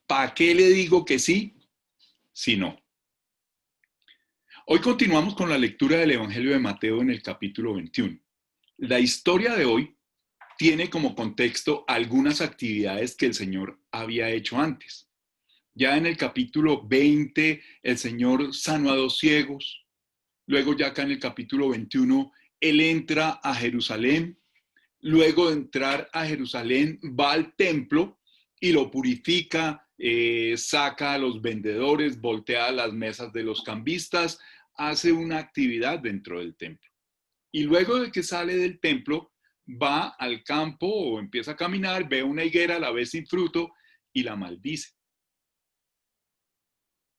¿Para qué le digo que sí si no? Hoy continuamos con la lectura del Evangelio de Mateo en el capítulo 21. La historia de hoy tiene como contexto algunas actividades que el Señor había hecho antes. Ya en el capítulo 20 el Señor sanó a dos ciegos. Luego ya acá en el capítulo 21 Él entra a Jerusalén. Luego de entrar a Jerusalén va al templo y lo purifica, saca a los vendedores, voltea las mesas de los cambistas, hace una actividad dentro del templo. Y luego de que sale del templo, va al campo o empieza a caminar, ve una higuera, la ve sin fruto y la maldice.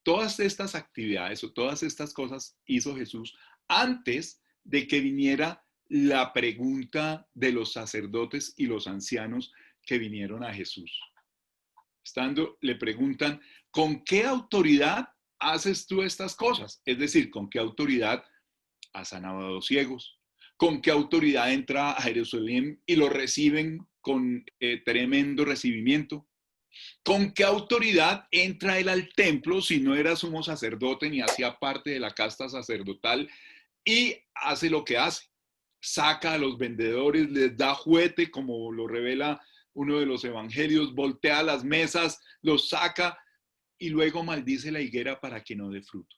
Todas estas actividades o todas estas cosas hizo Jesús antes de que viniera la pregunta de los sacerdotes y los ancianos que vinieron a Jesús. Le preguntan, ¿con qué autoridad haces tú estas cosas? Es decir, ¿con qué autoridad has sanado a dos ciegos? ¿Con qué autoridad entra a Jerusalén y lo reciben con tremendo recibimiento? ¿Con qué autoridad entra él al templo si no era sumo sacerdote ni hacía parte de la casta sacerdotal y hace lo que hace? Saca a los vendedores, les da juguete, como lo revela uno de los evangelios, voltea las mesas, los saca y luego maldice la higuera para que no dé fruto.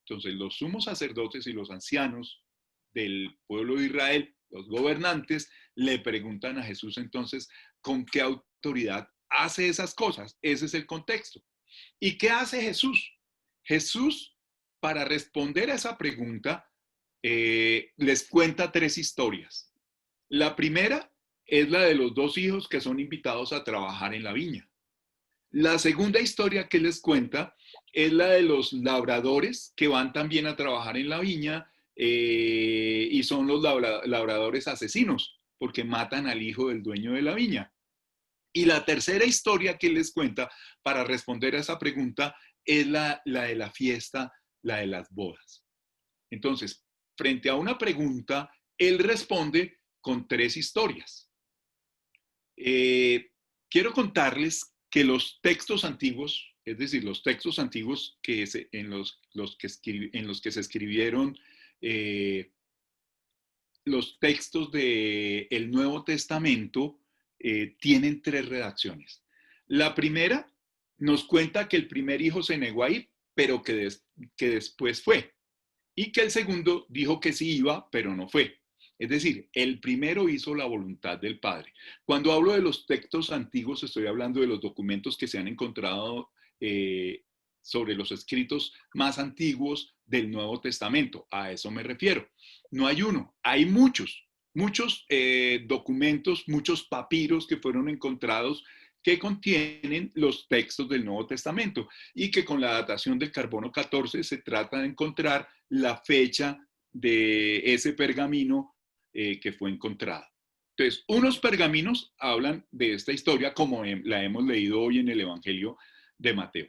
Entonces los sumos sacerdotes y los ancianos del pueblo de Israel, los gobernantes, le preguntan a Jesús entonces, ¿con qué autoridad hace esas cosas? Ese es el contexto. ¿Y qué hace Jesús? Jesús, para responder a esa pregunta, les cuenta tres historias. La primera es la de los dos hijos que son invitados a trabajar en la viña. La segunda historia que les cuenta es la de los labradores que van también a trabajar en la viña y son los labradores asesinos porque matan al hijo del dueño de la viña. Y la tercera historia que les cuenta para responder a esa pregunta es la de la fiesta, la de las bodas. Entonces, frente a una pregunta, él responde con tres historias. Quiero contarles que los textos antiguos, es decir, los textos antiguos en los que se escribieron los textos del Nuevo Testamento, tienen tres redacciones. La primera nos cuenta que el primer hijo se negó a ir, pero que después fue. Y que el segundo dijo que sí iba, pero no fue. Es decir, el primero hizo la voluntad del Padre. Cuando hablo de los textos antiguos, estoy hablando de los documentos que se han encontrado sobre los escritos más antiguos del Nuevo Testamento. A eso me refiero. No hay uno, hay muchos documentos, muchos papiros que fueron encontrados que contienen los textos del Nuevo Testamento y que con la datación del carbono 14 se trata de encontrar la fecha de ese pergamino que fue encontrado. Entonces, unos pergaminos hablan de esta historia como la hemos leído hoy en el Evangelio de Mateo.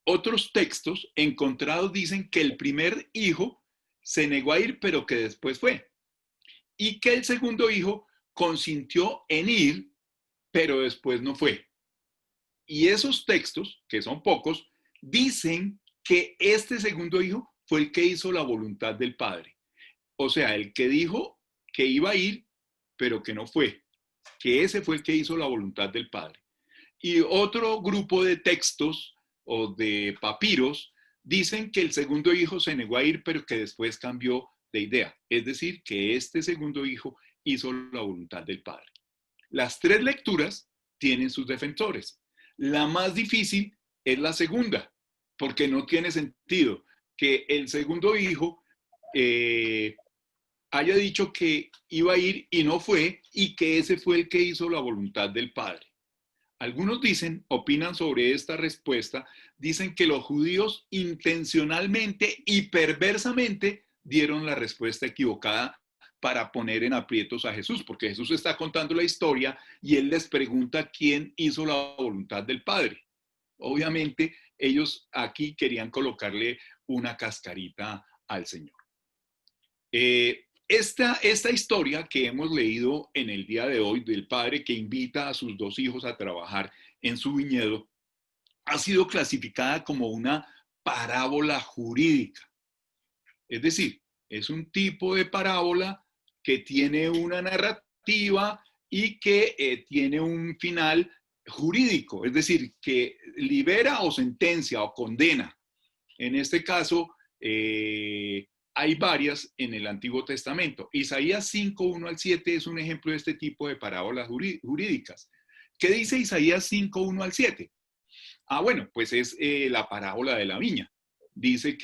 Otros textos encontrados dicen que el primer hijo se negó a ir, pero que después fue. Y que el segundo hijo consintió en ir, pero después no fue. Y esos textos, que son pocos, dicen que este segundo hijo fue el que hizo la voluntad del Padre. O sea, el que dijo que iba a ir, pero que no fue. Que ese fue el que hizo la voluntad del Padre. Y otro grupo de textos o de papiros dicen que el segundo hijo se negó a ir, pero que después cambió de idea. Es decir, que este segundo hijo hizo la voluntad del Padre. Las tres lecturas tienen sus defensores. La más difícil es la segunda, porque no tiene sentido que el segundo hijo haya dicho que iba a ir y no fue, y que ese fue el que hizo la voluntad del Padre. Algunos opinan sobre esta respuesta, dicen que los judíos intencionalmente y perversamente dieron la respuesta equivocada para poner en aprietos a Jesús, porque Jesús está contando la historia y él les pregunta quién hizo la voluntad del Padre. Obviamente, ellos aquí querían colocarle una cascarita al Señor. Esta historia que hemos leído en el día de hoy del padre que invita a sus dos hijos a trabajar en su viñedo ha sido clasificada como una parábola jurídica. Es decir, es un tipo de parábola que tiene una narrativa y que tiene un final jurídico, es decir, que libera o sentencia o condena. En este caso, hay varias en el Antiguo Testamento. Isaías 5, 1 al 7 es un ejemplo de este tipo de parábolas jurídicas. ¿Qué dice Isaías 5, 1 al 7? Bueno, pues es la parábola de la viña. Dice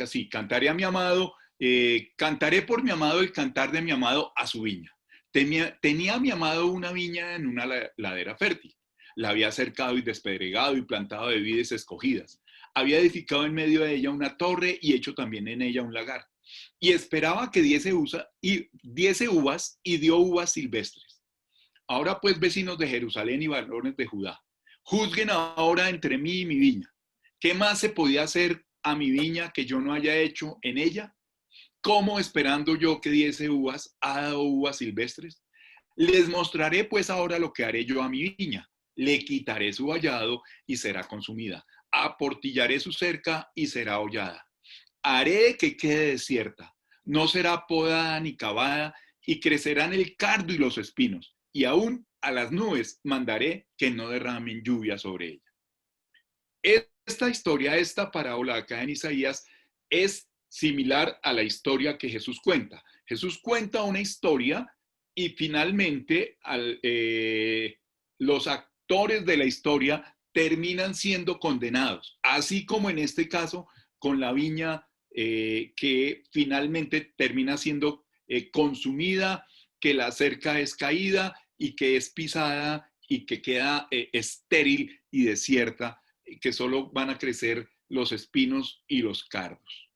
así, cantaré a mi amado, cantaré por mi amado el cantar de mi amado a su viña. Tenía mi amado una viña en una ladera fértil. La había cercado y despedregado y plantado de vides escogidas. Había edificado en medio de ella una torre y hecho también en ella un lagar. Y esperaba que diese uvas y dio uvas silvestres. Ahora pues, vecinos de Jerusalén y varones de Judá, juzguen ahora entre mí y mi viña. ¿Qué más se podía hacer a mi viña que yo no haya hecho en ella? ¿Cómo esperando yo que diese uvas, ha dado uvas silvestres? Les mostraré pues ahora lo que haré yo a mi viña. Le quitaré su vallado y será consumida. Aportillaré su cerca y será hollada. Haré que quede desierta. No será podada ni cavada y crecerán el cardo y los espinos. Y aún a las nubes mandaré que no derramen lluvia sobre ella. Esta historia, esta parábola acá en Isaías, es similar a la historia que Jesús cuenta. Jesús cuenta una historia y finalmente los actores de la historia terminan siendo condenados, así como en este caso con la viña que finalmente termina siendo consumida, que la cerca es caída y que es pisada y que queda estéril y desierta, que solo van a crecer los espinos y los cardos.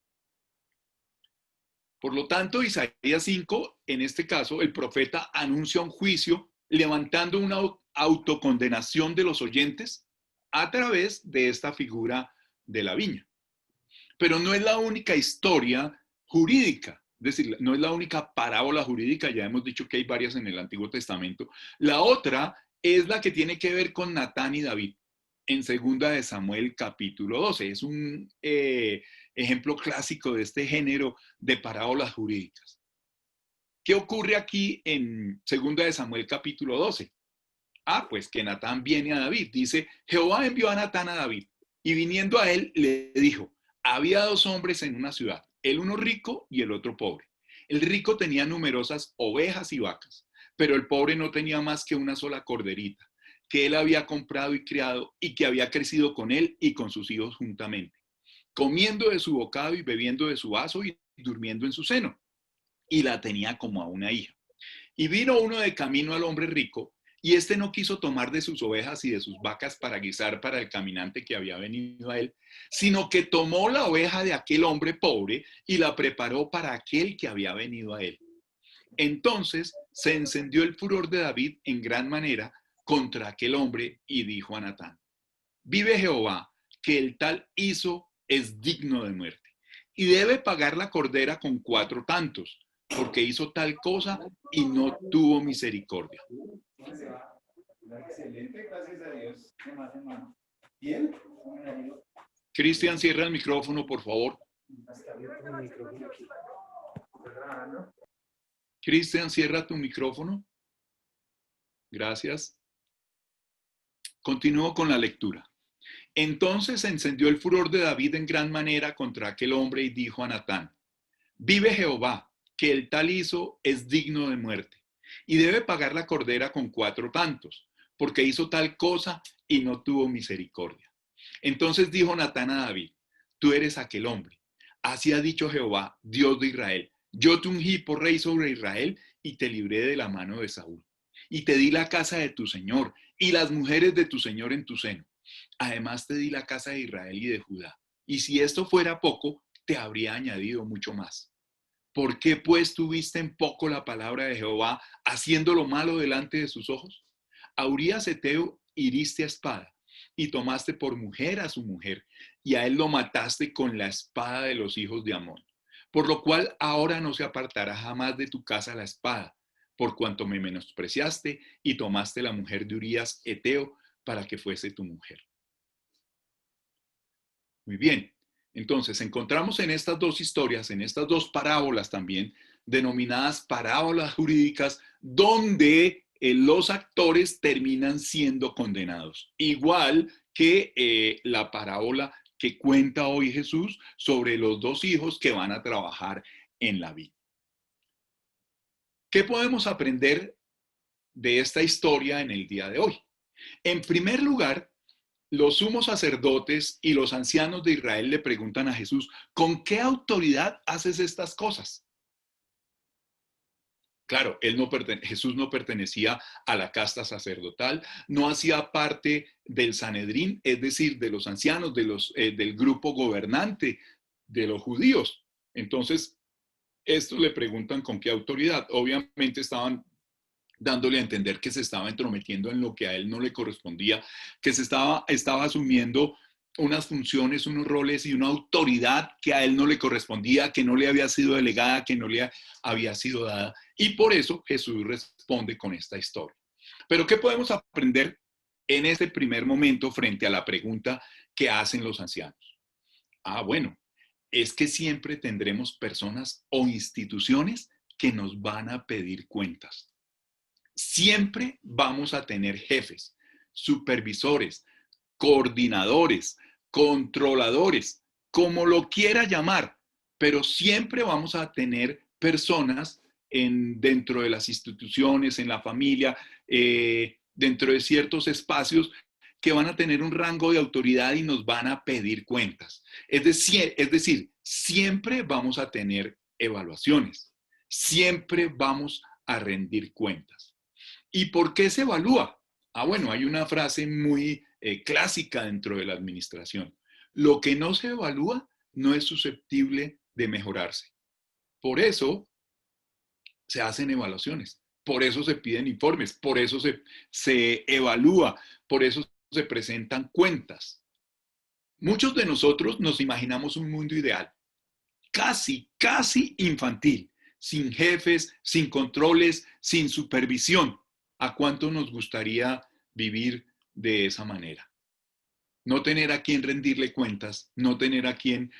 Por lo tanto, Isaías 5, en este caso, el profeta anuncia un juicio levantando una autocondenación de los oyentes a través de esta figura de la viña. Pero no es la única historia jurídica, es decir, no es la única parábola jurídica, ya hemos dicho que hay varias en el Antiguo Testamento. La otra es la que tiene que ver con Natán y David, en 2 de Samuel capítulo 12. Es un ejemplo clásico de este género de parábolas jurídicas. ¿Qué ocurre aquí en 2 de Samuel capítulo 12? Pues que Natán viene a David. Dice, Jehová envió a Natán a David y viniendo a él le dijo, había dos hombres en una ciudad, el uno rico y el otro pobre. El rico tenía numerosas ovejas y vacas, pero el pobre no tenía más que una sola corderita, que él había comprado y criado y que había crecido con él y con sus hijos juntamente, comiendo de su bocado y bebiendo de su vaso y durmiendo en su seno. Y la tenía como a una hija. Y vino uno de camino al hombre rico, y éste no quiso tomar de sus ovejas y de sus vacas para guisar para el caminante que había venido a él, sino que tomó la oveja de aquel hombre pobre y la preparó para aquel que había venido a él. Entonces se encendió el furor de David en gran manera contra aquel hombre y dijo a Natán, vive Jehová, que el tal hizo es digno de muerte, y debe pagar la cordera con 4 tantos, porque hizo tal cosa y no tuvo misericordia. Excelente, gracias a Dios. ¿Bien? Cristian, cierra el micrófono, por favor. Cristian, cierra tu micrófono. Gracias. Continúo con la lectura. Entonces se encendió el furor de David en gran manera contra aquel hombre y dijo a Natán, vive Jehová, que el tal hizo es digno de muerte, y debe pagar la cordera con 4 tantos, porque hizo tal cosa y no tuvo misericordia. Entonces dijo Natán a David, tú eres aquel hombre. Así ha dicho Jehová, Dios de Israel, yo te ungí por rey sobre Israel y te libré de la mano de Saúl. Y te di la casa de tu Señor y las mujeres de tu Señor en tu seno. Además te di la casa de Israel y de Judá. Y si esto fuera poco, te habría añadido mucho más. ¿Por qué pues tuviste en poco la palabra de Jehová, haciendo lo malo delante de sus ojos? A Urías Eteo hiriste a espada, y tomaste por mujer a su mujer, y a él lo mataste con la espada de los hijos de Amón. por lo cual ahora no se apartará jamás de tu casa la espada, por cuanto me menospreciaste y tomaste la mujer de Urías Eteo para que fuese tu mujer. Muy bien. Entonces, encontramos en estas dos historias, en estas dos parábolas también, denominadas parábolas jurídicas, donde los actores terminan siendo condenados. Igual que la parábola que cuenta hoy Jesús sobre los dos hijos que van a trabajar en la viña. ¿Qué podemos aprender de esta historia en el día de hoy? En primer lugar, los sumos sacerdotes y los ancianos de Israel le preguntan a Jesús, ¿con qué autoridad haces estas cosas? Claro, Jesús no pertenecía a la casta sacerdotal, no hacía parte del Sanedrín, es decir, de los ancianos, del grupo gobernante de los judíos. Entonces, estos le preguntan con qué autoridad. Obviamente estaban dándole a entender que se estaba entrometiendo en lo que a él no le correspondía, que estaba asumiendo unas funciones, unos roles y una autoridad que a él no le correspondía, que no le había sido delegada, que no le había sido dada. Y por eso Jesús responde con esta historia. Pero ¿qué podemos aprender en este primer momento frente a la pregunta que hacen los ancianos? Bueno, es que siempre tendremos personas o instituciones que nos van a pedir cuentas. Siempre vamos a tener jefes, supervisores, coordinadores, controladores, como lo quiera llamar, pero siempre vamos a tener personas dentro de las instituciones, en la familia, dentro de ciertos espacios que van a tener un rango de autoridad y nos van a pedir cuentas. Es decir, siempre vamos a tener evaluaciones, siempre vamos a rendir cuentas. ¿Y por qué se evalúa? Bueno, hay una frase muy clásica dentro de la administración. Lo que no se evalúa no es susceptible de mejorarse. Por eso se hacen evaluaciones, por eso se piden informes, por eso se evalúa, por eso se presentan cuentas. Muchos de nosotros nos imaginamos un mundo ideal, casi infantil, sin jefes, sin controles, sin supervisión. ¿A cuánto nos gustaría vivir de esa manera? No tener a quien rendirle cuentas, no tener quien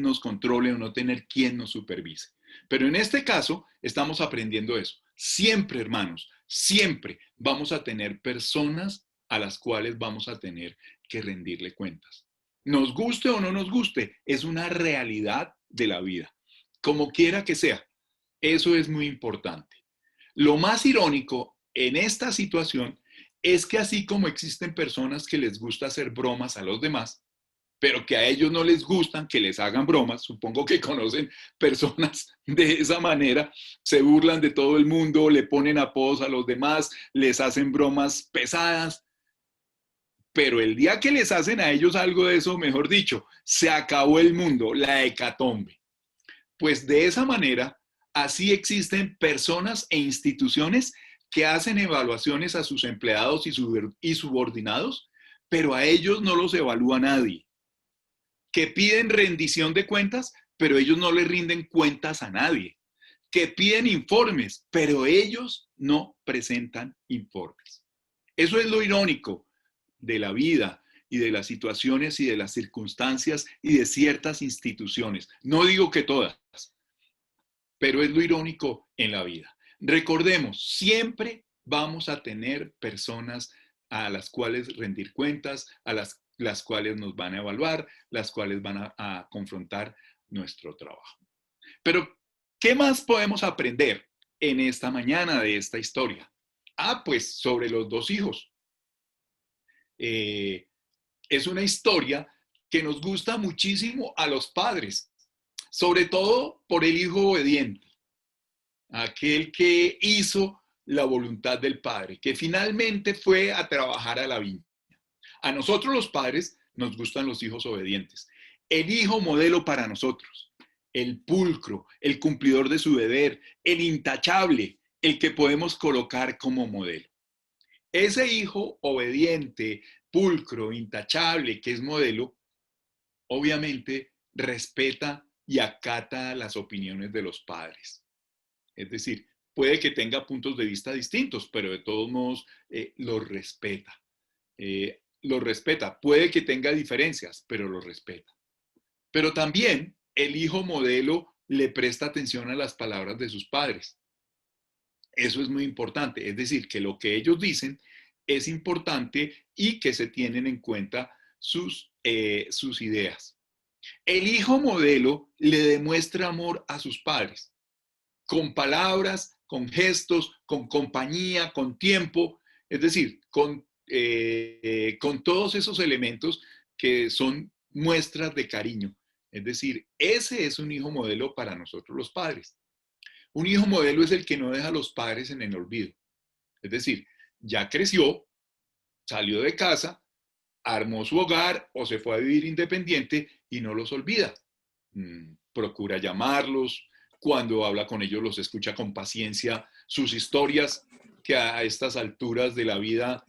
nos controle o no tener quien nos supervise. Pero en este caso estamos aprendiendo eso. Siempre, hermanos, siempre vamos a tener personas a las cuales vamos a tener que rendirle cuentas. Nos guste o no nos guste, es una realidad de la vida. Como quiera que sea, eso es muy importante. Lo más irónico en esta situación es que así como existen personas que les gusta hacer bromas a los demás, pero que a ellos no les gustan que les hagan bromas, supongo que conocen personas de esa manera, se burlan de todo el mundo, le ponen apodos a los demás, les hacen bromas pesadas, pero el día que les hacen a ellos algo de eso, mejor dicho, se acabó el mundo, la hecatombe. Pues de esa manera, así existen personas e instituciones que hacen evaluaciones a sus empleados y subordinados, pero a ellos no los evalúa nadie. Que piden rendición de cuentas, pero ellos no le rinden cuentas a nadie. Que piden informes, pero ellos no presentan informes. Eso es lo irónico de la vida y de las situaciones y de las circunstancias y de ciertas instituciones. No digo que todas, pero es lo irónico en la vida. Recordemos, siempre vamos a tener personas a las cuales rendir cuentas, a las cuales nos van a evaluar, las cuales van a confrontar nuestro trabajo. Pero, ¿qué más podemos aprender en esta mañana de esta historia? Pues sobre los dos hijos. Es una historia que nos gusta muchísimo a los padres, sobre todo por el hijo obediente, aquel que hizo la voluntad del padre, que finalmente fue a trabajar a la viña. A nosotros los padres nos gustan los hijos obedientes. El hijo modelo para nosotros, el pulcro, el cumplidor de su deber, el intachable, el que podemos colocar como modelo. Ese hijo obediente, pulcro, intachable, que es modelo, obviamente respeta y acata las opiniones de los padres. Es decir, puede que tenga puntos de vista distintos, pero de todos modos los respeta. Los respeta. Puede que tenga diferencias, pero los respeta. Pero también el hijo modelo le presta atención a las palabras de sus padres. Eso es muy importante. Es decir, que lo que ellos dicen es importante y que se tienen en cuenta sus ideas. El hijo modelo le demuestra amor a sus padres, con palabras, con gestos, con compañía, con tiempo, es decir, con todos esos elementos que son muestras de cariño. Es decir, ese es un hijo modelo para nosotros los padres. Un hijo modelo es el que no deja a los padres en el olvido. Es decir, ya creció, salió de casa, armó su hogar o se fue a vivir independiente y no los olvida. Procura llamarlos, cuando habla con ellos los escucha con paciencia, sus historias que a estas alturas de la vida,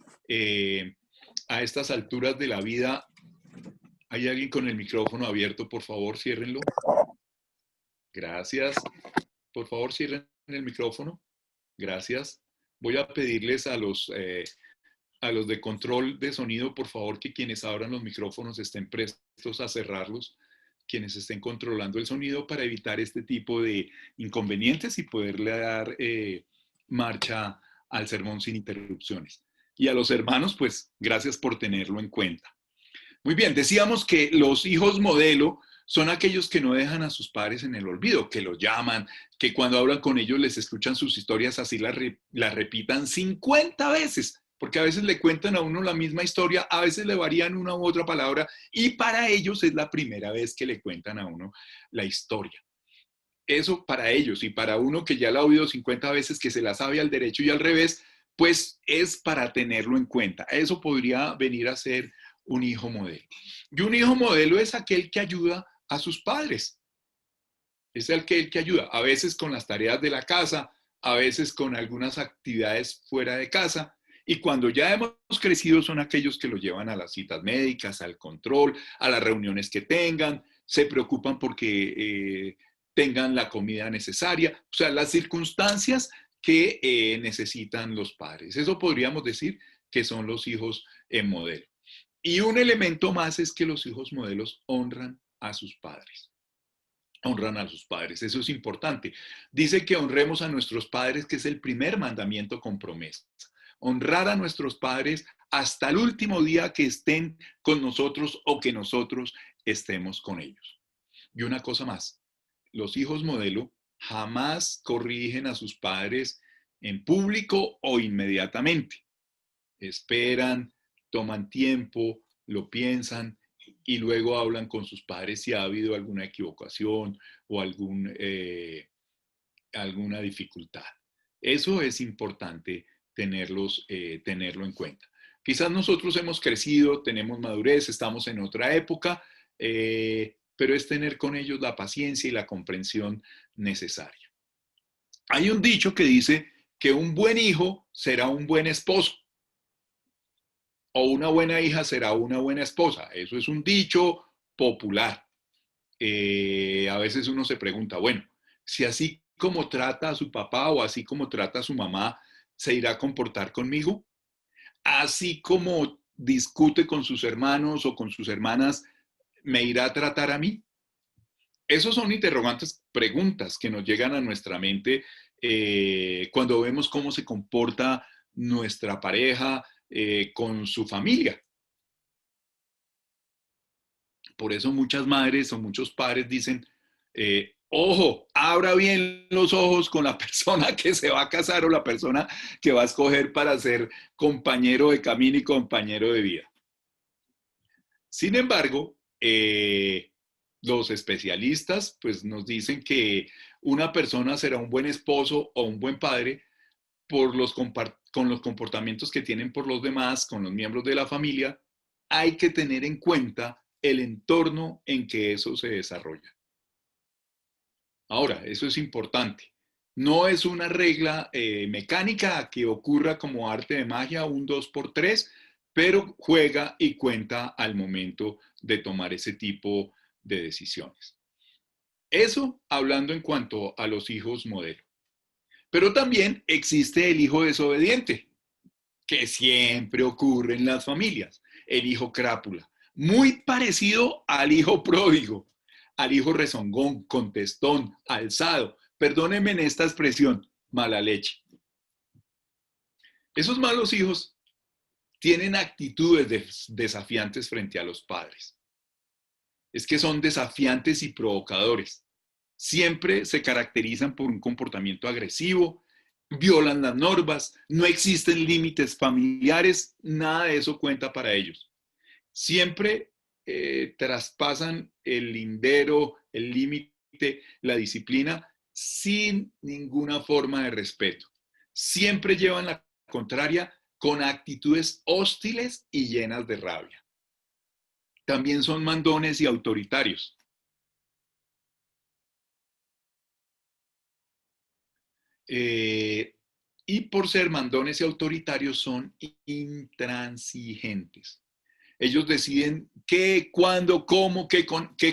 ¿hay alguien con el micrófono abierto? Por favor, ciérrenlo. Gracias. Por favor, cierren el micrófono. Gracias. Voy a pedirles a los de control de sonido, por favor, que quienes abran los micrófonos estén prestos a cerrarlos, quienes estén controlando el sonido para evitar este tipo de inconvenientes y poderle dar marcha al sermón sin interrupciones. Y a los hermanos, pues, gracias por tenerlo en cuenta. Muy bien, decíamos que los hijos modelo son aquellos que no dejan a sus padres en el olvido, que los llaman, que cuando hablan con ellos les escuchan sus historias, así las repitan 50 veces, porque a veces le cuentan a uno la misma historia, a veces le varían una u otra palabra, y para ellos es la primera vez que le cuentan a uno la historia. Eso para ellos, y para uno que ya la ha oído 50 veces, que se la sabe al derecho y al revés, pues es para tenerlo en cuenta. Eso podría venir a ser un hijo modelo. Y un hijo modelo es aquel que ayuda a sus padres. Es el que ayuda, a veces con las tareas de la casa, a veces con algunas actividades fuera de casa. Y cuando ya hemos crecido son aquellos que lo llevan a las citas médicas, al control, a las reuniones que tengan, se preocupan porque tengan la comida necesaria, o sea, las circunstancias que necesitan los padres. Eso podríamos decir que son los hijos en modelo. Y un elemento más es que los hijos modelos honran a sus padres. Honran a sus padres, eso es importante. Dice que honremos a nuestros padres, que es el primer mandamiento con promesa. Honrar a nuestros padres hasta el último día que estén con nosotros o que nosotros estemos con ellos. Y una cosa más, los hijos modelo jamás corrigen a sus padres en público o inmediatamente. Esperan, toman tiempo, lo piensan y luego hablan con sus padres si ha habido alguna equivocación o alguna dificultad. Eso es importante tenerlo en cuenta. Quizás nosotros hemos crecido, tenemos madurez, estamos en otra época, pero es tener con ellos la paciencia y la comprensión necesaria. Hay un dicho que dice que un buen hijo será un buen esposo o una buena hija será una buena esposa. Eso es un dicho popular. A veces uno se pregunta, bueno, si así como trata a su papá o así como trata a su mamá, ¿se irá a comportar conmigo? Así como discute con sus hermanos o con sus hermanas, ¿me irá a tratar a mí? Esos son interrogantes, preguntas que nos llegan a nuestra mente cuando vemos cómo se comporta nuestra pareja con su familia. Por eso muchas madres o muchos padres dicen, ojo, abra bien los ojos con la persona que se va a casar o la persona que va a escoger para ser compañero de camino y compañero de vida. Sin embargo, los especialistas pues, nos dicen que una persona será un buen esposo o un buen padre con los comportamientos que tienen por los demás, con los miembros de la familia. Hay que tener en cuenta el entorno en que eso se desarrolla. Ahora, eso es importante. No es una regla mecánica que ocurra como arte de magia, un 2x3, pero juega y cuenta al momento de tomar ese tipo de decisiones. Eso hablando en cuanto a los hijos modelo. Pero también existe el hijo desobediente, que siempre ocurre en las familias, el hijo crápula, muy parecido al hijo pródigo, al hijo rezongón, contestón, alzado. Perdónenme en esta expresión, mala leche. Esos malos hijos tienen actitudes desafiantes frente a los padres. Es que son desafiantes y provocadores. Siempre se caracterizan por un comportamiento agresivo, violan las normas, no existen límites familiares, nada de eso cuenta para ellos. Siempre traspasan el lindero, el límite, la disciplina, sin ninguna forma de respeto. Siempre llevan la contraria con actitudes hostiles y llenas de rabia. También son mandones y autoritarios. Y por ser mandones y autoritarios son intransigentes. Ellos deciden qué, cuándo, cómo, qué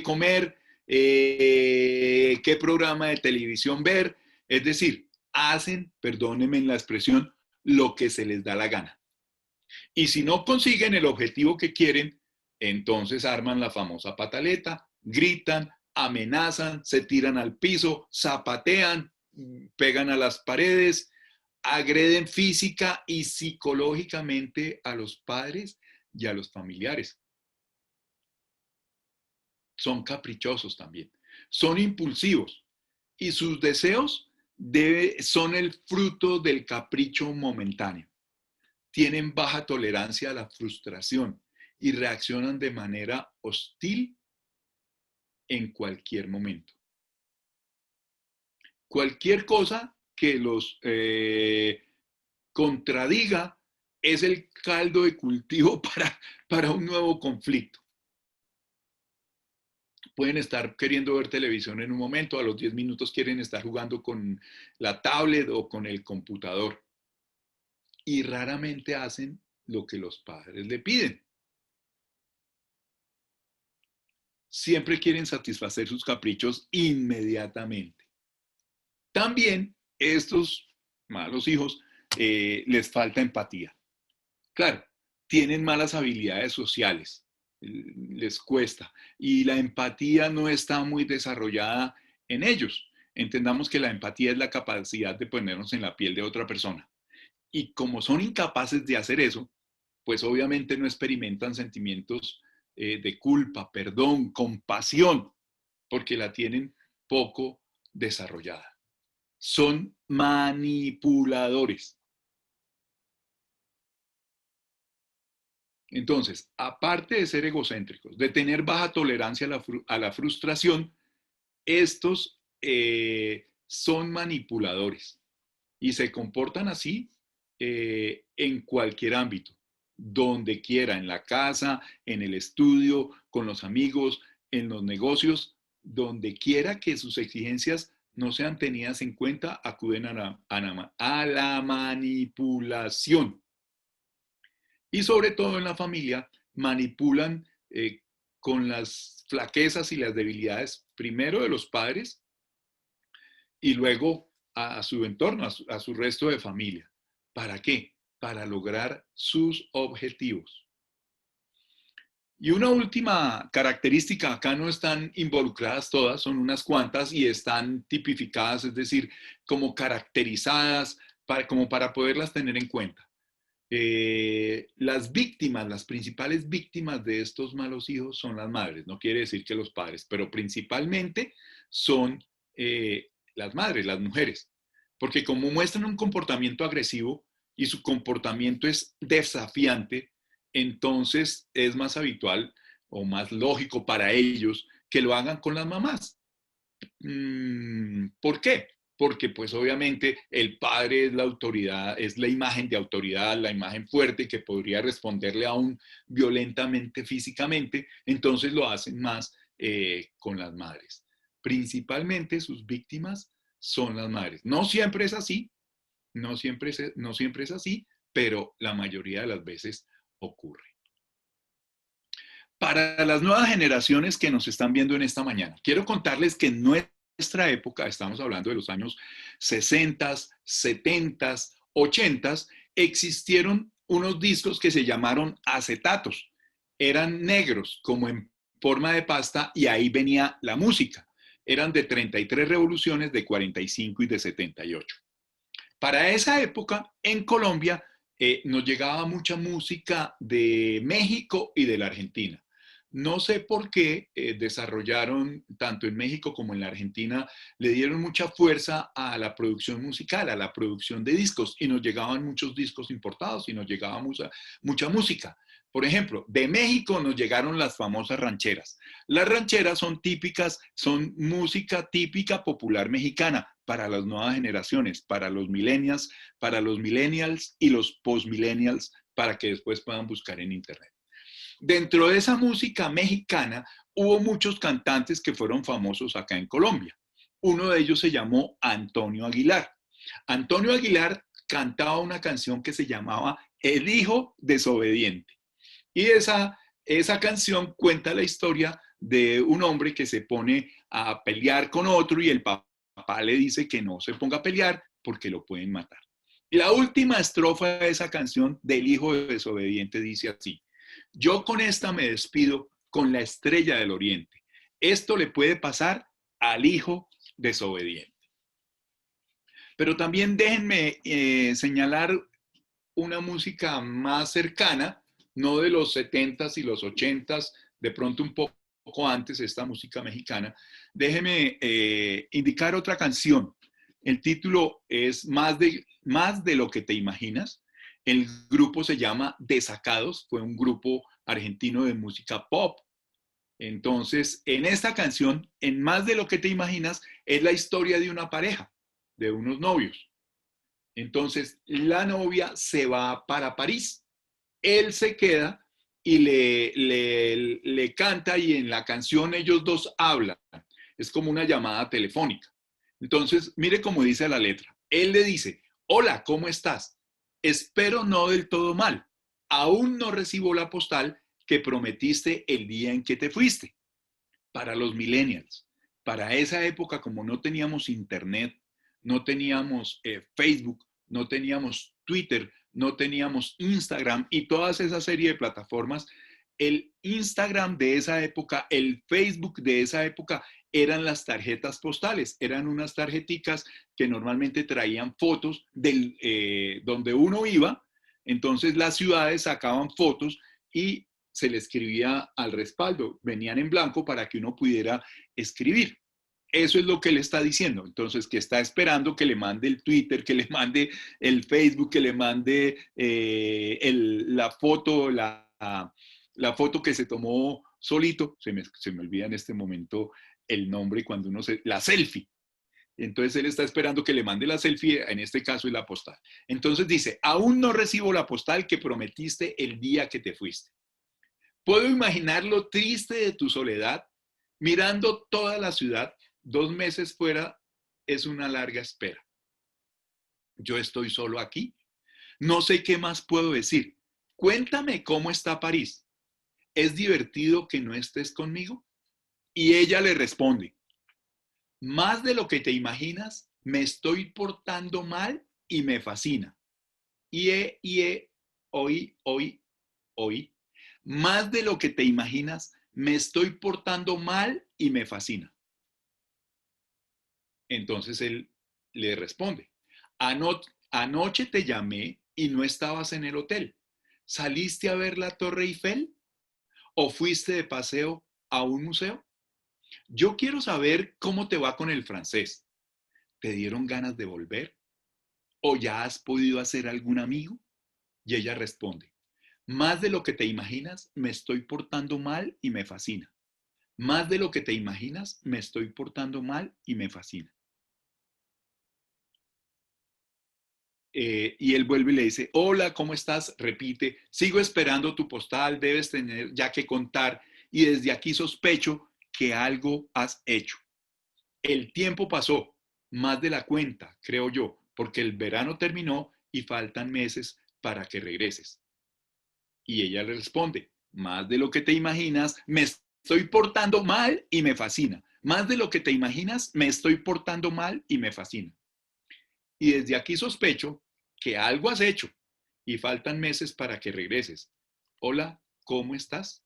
comer, qué programa de televisión ver. Es decir, hacen, perdónenme en la expresión, lo que se les da la gana. Y si no consiguen el objetivo que quieren, entonces arman la famosa pataleta, gritan, amenazan, se tiran al piso, zapatean, pegan a las paredes, agreden física y psicológicamente a los padres y a los familiares. Son caprichosos también, son impulsivos y sus deseos son el fruto del capricho momentáneo. Tienen baja tolerancia a la frustración y reaccionan de manera hostil en cualquier momento. Cualquier cosa que los contradiga es el caldo de cultivo para un nuevo conflicto. Pueden estar queriendo ver televisión en un momento, a los 10 minutos quieren estar jugando con la tablet o con el computador. Y raramente hacen lo que los padres le piden. Siempre quieren satisfacer sus caprichos inmediatamente. También estos malos hijos les falta empatía. Claro, tienen malas habilidades sociales, les cuesta, y la empatía no está muy desarrollada en ellos. Entendamos que la empatía es la capacidad de ponernos en la piel de otra persona. Y como son incapaces de hacer eso, pues obviamente no experimentan sentimientos de culpa, perdón, compasión, porque la tienen poco desarrollada. Son manipuladores. Entonces, aparte de ser egocéntricos, de tener baja tolerancia a la frustración, estos son manipuladores y se comportan así en cualquier ámbito, donde quiera, en la casa, en el estudio, con los amigos, en los negocios, donde quiera que sus exigencias no sean tenidas en cuenta, acuden a la manipulación. Y sobre todo en la familia, manipulan con las flaquezas y las debilidades, primero de los padres y luego a su entorno, a su resto de familia. ¿Para qué? Para lograr sus objetivos. Y una última característica, acá no están involucradas todas, son unas cuantas y están tipificadas, es decir, como caracterizadas, como para poderlas tener en cuenta. Las víctimas, las principales víctimas de estos malos hijos son las madres, no quiere decir que los padres, pero principalmente son las madres, las mujeres, porque como muestran un comportamiento agresivo y su comportamiento es desafiante, entonces es más habitual o más lógico para ellos que lo hagan con las mamás. ¿Por qué? Porque pues obviamente el padre es la autoridad, es la imagen de autoridad, la imagen fuerte que podría responderle aún violentamente físicamente, entonces lo hacen más con las madres. Principalmente sus víctimas son las madres. No siempre es así, no siempre es así, pero la mayoría de las veces ocurre. Para las nuevas generaciones que nos están viendo en esta mañana, quiero contarles que en nuestra época, estamos hablando de los años 60, 70, 80, existieron unos discos que se llamaron acetatos. Eran negros, como en forma de pasta, y ahí venía la música. Eran de 33 revoluciones, de 45 y de 78. Para esa época, en Colombia, nos llegaba mucha música de México y de la Argentina. No sé por qué desarrollaron, tanto en México como en la Argentina, le dieron mucha fuerza a la producción musical, a la producción de discos, y nos llegaban muchos discos importados y nos llegaba mucha música. Por ejemplo, de México nos llegaron las famosas rancheras. Las rancheras son típicas, son música típica popular mexicana para las nuevas generaciones, para los millennials y los postmillennials, para que después puedan buscar en internet. Dentro de esa música mexicana hubo muchos cantantes que fueron famosos acá en Colombia. Uno de ellos se llamó Antonio Aguilar. Antonio Aguilar cantaba una canción que se llamaba El Hijo Desobediente. Y esa canción cuenta la historia de un hombre que se pone a pelear con otro y el papá le dice que no se ponga a pelear porque lo pueden matar. Y la última estrofa de esa canción del hijo desobediente dice así: yo con esta me despido con la estrella del oriente. Esto le puede pasar al hijo desobediente. Pero también déjenme señalar una música más cercana, no de los 70s y los 80s, de pronto un poco antes, esta música mexicana. Déjenme indicar otra canción. El título es Más de lo que te imaginas. El grupo se llama Desacados, fue un grupo argentino de música pop. Entonces, en esta canción, en Más de lo que te imaginas, es la historia de una pareja, de unos novios. Entonces, la novia se va para París. Él se queda y le canta, y en la canción ellos dos hablan. Es como una llamada telefónica. Entonces, mire cómo dice la letra. Él le dice: hola, ¿cómo estás? Espero no del todo mal. Aún no recibo la postal que prometiste el día en que te fuiste. Para los millennials, para esa época, como no teníamos internet, no teníamos Facebook, no teníamos Twitter, no teníamos Instagram y todas esa serie de plataformas, el Instagram de esa época, el Facebook de esa época eran las tarjetas postales, eran unas tarjeticas que normalmente traían fotos donde uno iba. Entonces las ciudades sacaban fotos y se le escribía al respaldo, venían en blanco para que uno pudiera escribir. Eso es lo que le está diciendo. Entonces, que está esperando que le mande el Twitter, que le mande el Facebook, que le mande la foto, la foto que se tomó solito. Se me olvida en este momento el nombre cuando la selfie. Entonces él está esperando que le mande la selfie, en este caso es la postal. Entonces dice: aún no recibo la postal que prometiste el día que te fuiste. Puedo imaginar lo triste de tu soledad, mirando toda la ciudad. 2 meses fuera es una larga espera. Yo estoy solo aquí. No sé qué más puedo decir. Cuéntame cómo está París. ¿Es divertido que no estés conmigo? Y ella le responde: más de lo que te imaginas, me estoy portando mal y me fascina. Oí, oí, oí. Más de lo que te imaginas, me estoy portando mal y me fascina. Entonces él le responde: anoche te llamé y no estabas en el hotel. ¿Saliste a ver la Torre Eiffel? ¿O fuiste de paseo a un museo? Yo quiero saber cómo te va con el francés. ¿Te dieron ganas de volver? ¿O ya has podido hacer algún amigo? Y ella responde: más de lo que te imaginas, me estoy portando mal y me fascina. Más de lo que te imaginas, me estoy portando mal y me fascina. Y él vuelve y le dice: hola, ¿cómo estás? Repite: sigo esperando tu postal, debes tener ya que contar, y desde aquí sospecho que algo has hecho. El tiempo pasó, más de la cuenta, creo yo, porque el verano terminó y faltan meses para que regreses. Y ella le responde: Más de lo que te imaginas, me estoy portando mal y me fascina. Más de lo que te imaginas, me estoy portando mal y me fascina. Y desde aquí sospecho que algo has hecho y faltan meses para que regreses. Hola, ¿cómo estás?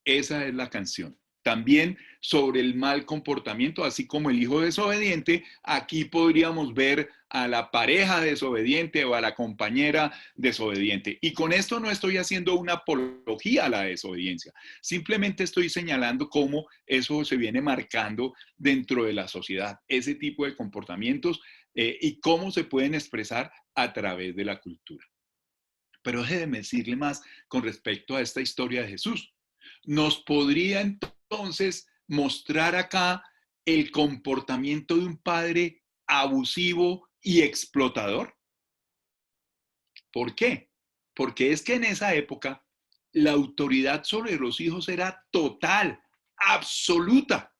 Esa es la canción. También sobre el mal comportamiento, así como el hijo desobediente, aquí podríamos ver a la pareja desobediente o a la compañera desobediente. Y con esto no estoy haciendo una apología a la desobediencia, simplemente estoy señalando cómo eso se viene marcando dentro de la sociedad, ese tipo de comportamientos y cómo se pueden expresar a través de la cultura. Pero déjeme decirle más con respecto a esta historia de Jesús. ¿Nos podría entonces mostrar acá el comportamiento de un padre abusivo y explotador? ¿Por qué? Porque es que en esa época la autoridad sobre los hijos era total, absoluta.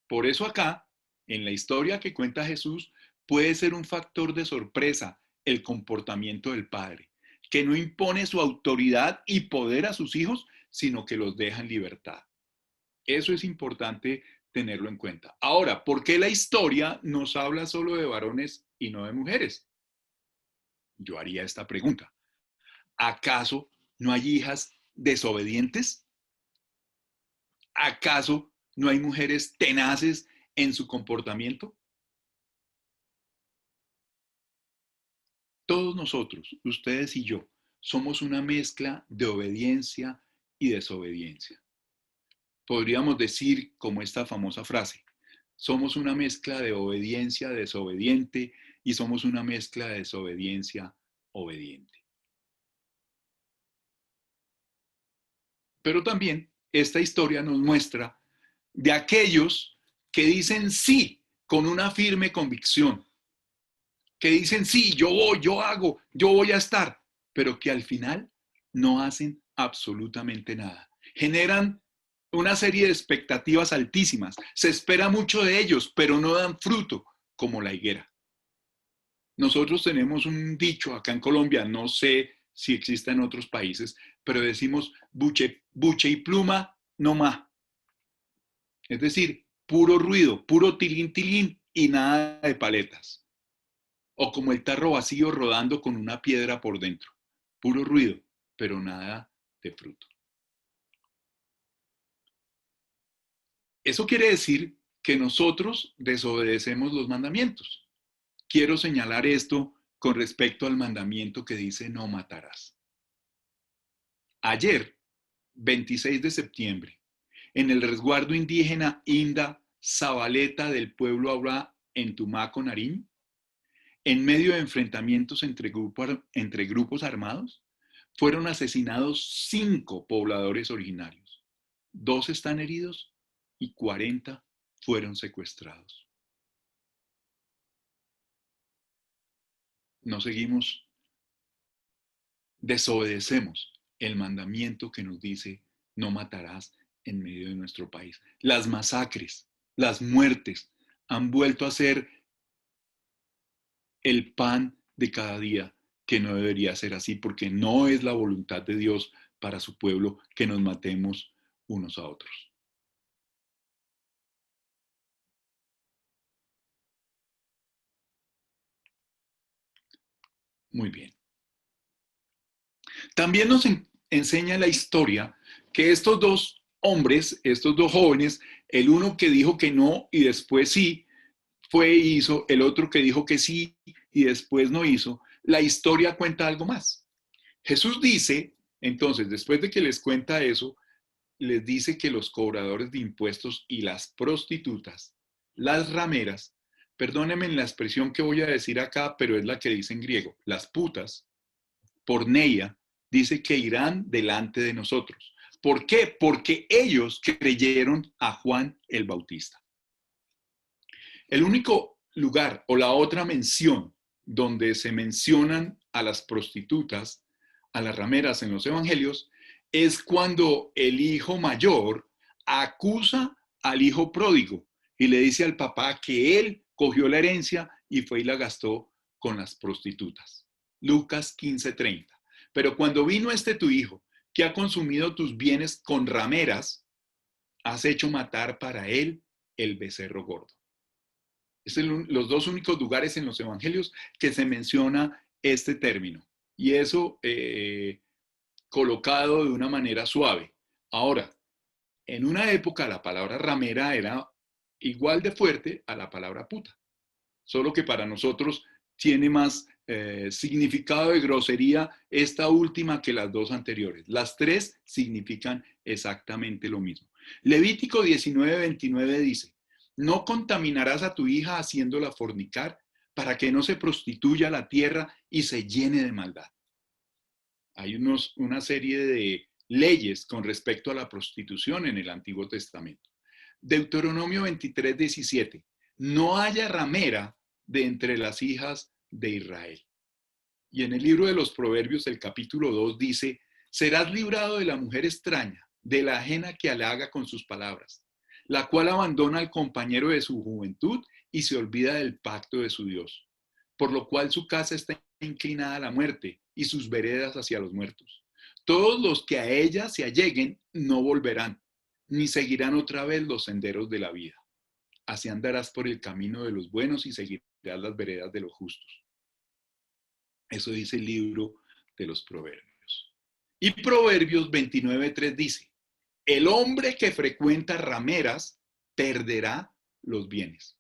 Por eso acá, en la historia que cuenta Jesús, puede ser un factor de sorpresa el comportamiento del padre, que no impone su autoridad y poder a sus hijos, sino que los deja en libertad. Eso es importante tenerlo en cuenta. Ahora, ¿por qué la historia nos habla solo de varones y no de mujeres? Yo haría esta pregunta. ¿Acaso no hay hijas desobedientes? ¿Acaso no hay mujeres tenaces en su comportamiento? Todos nosotros, ustedes y yo, somos una mezcla de obediencia y desobediencia. Podríamos decir, como esta famosa frase, somos una mezcla de obediencia desobediente y somos una mezcla de desobediencia obediente. Pero también esta historia nos muestra de aquellos que dicen sí con una firme convicción, que dicen sí, yo voy, yo hago, yo voy a estar, pero que al final no hacen absolutamente nada. Generan una serie de expectativas altísimas. Se espera mucho de ellos, pero no dan fruto como la higuera. Nosotros tenemos un dicho acá en Colombia, no sé si existe en otros países, pero decimos buche, buche y pluma, no más. Es decir, puro ruido, puro tilín, tilín y nada de paletas. O como el tarro vacío rodando con una piedra por dentro. Puro ruido, pero nada de fruto. Eso quiere decir que nosotros desobedecemos los mandamientos. Quiero señalar esto con respecto al mandamiento que dice no matarás. Ayer, 26 de septiembre, en el resguardo indígena Inda Zabaleta del pueblo Aura en Tumaco, Nariño, en medio de enfrentamientos entre grupos armados, fueron asesinados 5 pobladores originarios. 2 están heridos y 40 fueron secuestrados. No seguimos, desobedecemos el mandamiento que nos dice no matarás en medio de nuestro país. Las masacres, las muertes han vuelto a ser el pan de cada día, que no debería ser así, porque no es la voluntad de Dios para su pueblo que nos matemos unos a otros. Muy bien. También nos enseña la historia que estos dos hombres, estos dos jóvenes, el uno que dijo que no y después sí, fue y hizo, el otro que dijo que sí y después no hizo, la historia cuenta algo más. Jesús dice, entonces, después de que les cuenta eso, les dice que los cobradores de impuestos y las prostitutas, las rameras, perdónenme la expresión que voy a decir acá, pero es la que dice en griego, las putas, porneia, dice que irán delante de nosotros. ¿Por qué? Porque ellos creyeron a Juan el Bautista. El único lugar o la otra mención donde se mencionan a las prostitutas, a las rameras en los evangelios, es cuando el hijo mayor acusa al hijo pródigo y le dice al papá que él cogió la herencia y fue y la gastó con las prostitutas. Lucas 15:30. Pero cuando vino este tu hijo, que ha consumido tus bienes con rameras, has hecho matar para él el becerro gordo. Es los dos únicos lugares en los evangelios que se menciona este término. Y eso colocado de una manera suave. Ahora, en una época la palabra ramera era igual de fuerte a la palabra puta, solo que para nosotros tiene más significado de grosería esta última que las dos anteriores. Las tres significan exactamente lo mismo. Levítico 19:29 dice, no contaminarás a tu hija haciéndola fornicar para que no se prostituya la tierra y se llene de maldad. Hay una serie de leyes con respecto a la prostitución en el Antiguo Testamento. Deuteronomio 23:17, no haya ramera de entre las hijas de Israel. Y en el libro de los Proverbios, el capítulo 2 dice, serás librado de la mujer extraña, de la ajena que halaga con sus palabras, la cual abandona al compañero de su juventud y se olvida del pacto de su Dios, por lo cual su casa está inclinada a la muerte y sus veredas hacia los muertos. Todos los que a ella se alleguen no volverán, ni seguirán otra vez los senderos de la vida. Así andarás por el camino de los buenos y seguirás las veredas de los justos. Eso dice el libro de los Proverbios. Y Proverbios 29:3 dice, el hombre que frecuenta rameras perderá los bienes.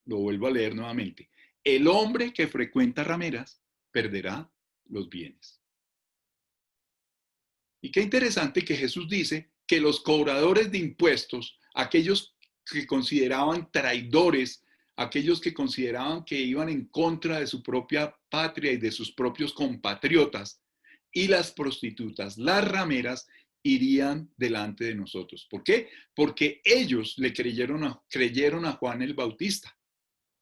Lo vuelvo a leer nuevamente. El hombre que frecuenta rameras perderá los bienes. Y qué interesante que Jesús dice que los cobradores de impuestos, aquellos que consideraban traidores, aquellos que consideraban que iban en contra de su propia patria y de sus propios compatriotas, y las prostitutas, las rameras, irían delante de nosotros. ¿Por qué? Porque ellos le creyeron a Juan el Bautista.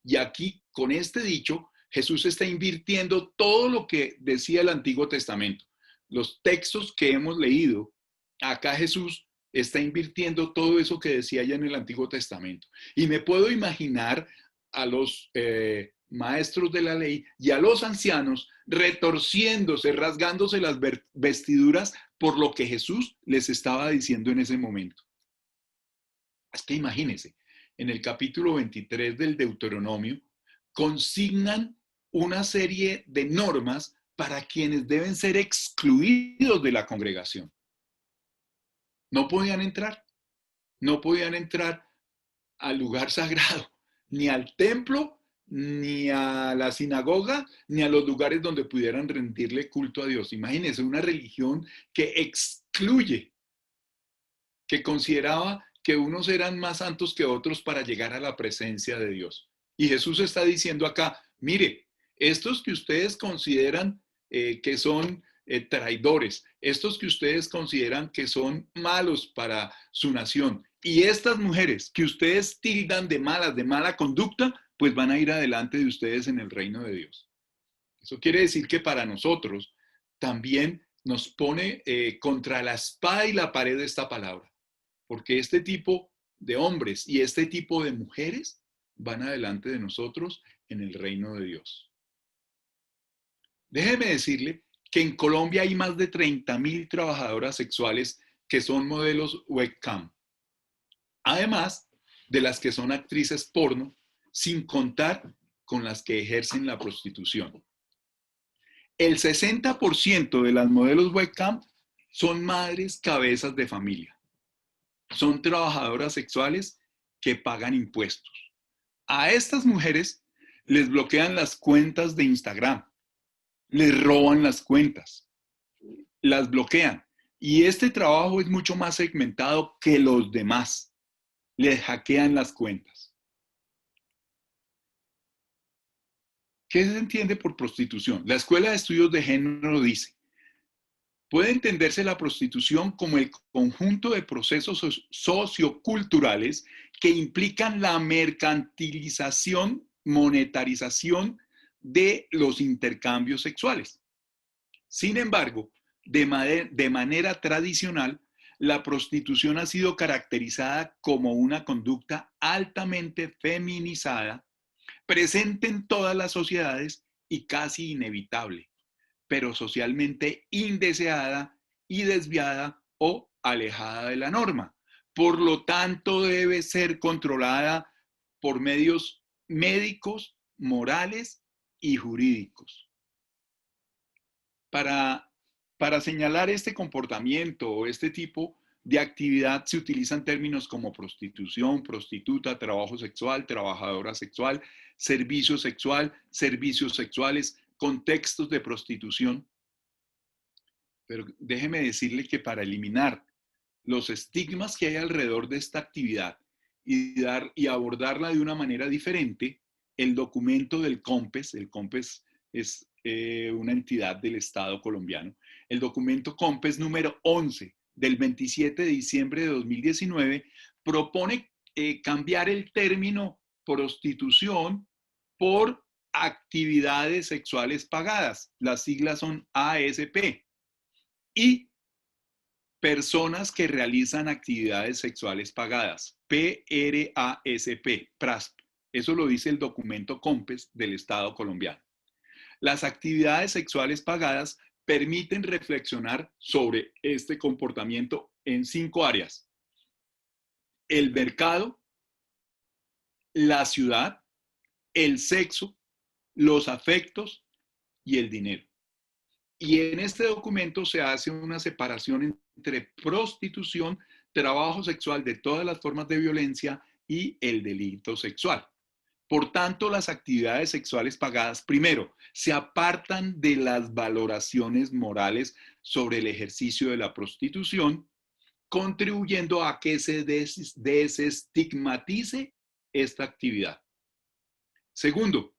Y aquí, con este dicho, Jesús está invirtiendo todo lo que decía el Antiguo Testamento. Los textos que hemos leído, acá Jesús está invirtiendo todo eso que decía ya en el Antiguo Testamento. Y me puedo imaginar a los maestros de la ley y a los ancianos retorciéndose, rasgándose las vestiduras por lo que Jesús les estaba diciendo en ese momento. Es que imagínense, en el capítulo 23 del Deuteronomio, consignan una serie de normas para quienes deben ser excluidos de la congregación. No podían entrar al lugar sagrado, ni al templo, ni a la sinagoga, ni a los lugares donde pudieran rendirle culto a Dios. Imagínense, una religión que excluye, que consideraba que unos eran más santos que otros para llegar a la presencia de Dios. Y Jesús está diciendo acá, mire, estos que ustedes consideran que son traidores, estos que ustedes consideran que son malos para su nación, y estas mujeres que ustedes tildan de malas, de mala conducta, pues van a ir adelante de ustedes en el reino de Dios. Eso quiere decir que para nosotros también nos pone contra la espada y la pared de esta palabra. Porque este tipo de hombres y este tipo de mujeres van adelante de nosotros en el reino de Dios. Déjeme decirle que en Colombia hay más de 30,000 trabajadoras sexuales que son modelos webcam. Además de las que son actrices porno, sin contar con las que ejercen la prostitución. El 60% de las modelos webcam son madres cabezas de familia. Son trabajadoras sexuales que pagan impuestos. A estas mujeres les bloquean las cuentas de Instagram, les roban las cuentas, las bloquean. Y este trabajo es mucho más segmentado que los demás. Les hackean las cuentas. ¿Qué se entiende por prostitución? La Escuela de Estudios de Género dice, puede entenderse la prostitución como el conjunto de procesos socioculturales que implican la mercantilización, monetarización de los intercambios sexuales. Sin embargo, de manera tradicional, la prostitución ha sido caracterizada como una conducta altamente feminizada, presente en todas las sociedades y casi inevitable, pero socialmente indeseada y desviada o alejada de la norma. Por lo tanto, debe ser controlada por medios médicos, morales y jurídicos. Para señalar este comportamiento o este tipo de actividad se utilizan términos como prostitución, prostituta, trabajo sexual, trabajadora sexual, servicio sexual, servicios sexuales, contextos de prostitución. Pero déjeme decirle que para eliminar los estigmas que hay alrededor de esta actividad y abordarla de una manera diferente, el documento del COMPES, el COMPES es una entidad del Estado colombiano, el documento COMPES número 11 del 27 de diciembre de 2019 propone cambiar el término prostitución por actividades sexuales pagadas. Las siglas son ASP. Y personas que realizan actividades sexuales pagadas, PRASP, PRASP. Eso lo dice el documento COMPES del Estado colombiano. Las actividades sexuales pagadas permiten reflexionar sobre este comportamiento en 5 áreas: el mercado, la ciudad, el sexo, los afectos y el dinero. Y en este documento se hace una separación entre prostitución, trabajo sexual de todas las formas de violencia y el delito sexual. Por tanto, las actividades sexuales pagadas, primero, se apartan de las valoraciones morales sobre el ejercicio de la prostitución, contribuyendo a que se desestigmatice esta actividad. Segundo,